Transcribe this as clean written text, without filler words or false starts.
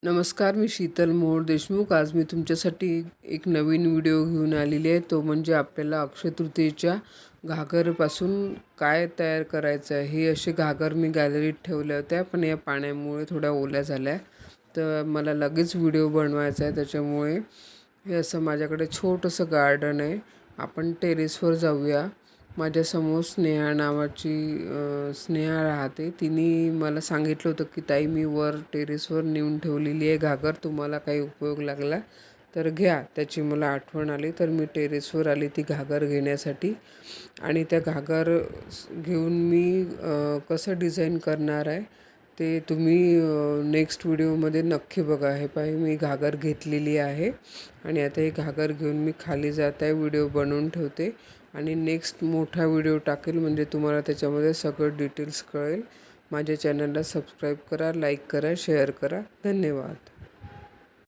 नमस्कार, मी शीतल मोहोळ देशमुख. आज मी तुमच्यासाठी एक नवीन व्हिडिओ घेऊन आलेली आहे. तो म्हणजे आपल्याला अक्षय तृतीयेच्या घागरपासून काय तयार करायचं आहे. हे असे घागर मी गॅलरीत ठेवल्या होत्या, पण या पाण्यामुळे थोड्या ओल्या झाल्या. तर मला लगेच व्हिडिओ बनवायचा आहे, त्याच्यामुळे हे असं माझ्याकडे छोटंसं गार्डन आहे. आपण टेरेसवर जाऊया. माझ्यासमोर स्नेहा नावाची स्नेहा राहते. तिने मला सांगितलं होतं की ताई, मी वर टेरेसवर नेऊन ठेवलेली आहे घागर, तुम्हाला काही उपयोग लागला तर घ्या. त्याची मला आठवण आली, तर मी टेरेसवर आली ती घागर घेण्यासाठी. आणि त्या घागर घेऊन मी कसं डिझाईन करणार आहे ते तुम्ही नेक्स्ट व्हिडिओमध्ये नक्की बघा. हे पाही, मी घागर घेतलेली आहे आणि आता ही घागर घेऊन मी खाली जात आहे. व्हिडिओ बनवून ठेवते आणि नेक्स्ट मोठा व्हिडिओ टाकेल, म्हणजे तुम्हाला त्याच्यामध्ये सगळं डिटेल्स कळेल. माझ्या चॅनलला सबस्क्राईब करा, लाईक करा, शेअर करा. धन्यवाद.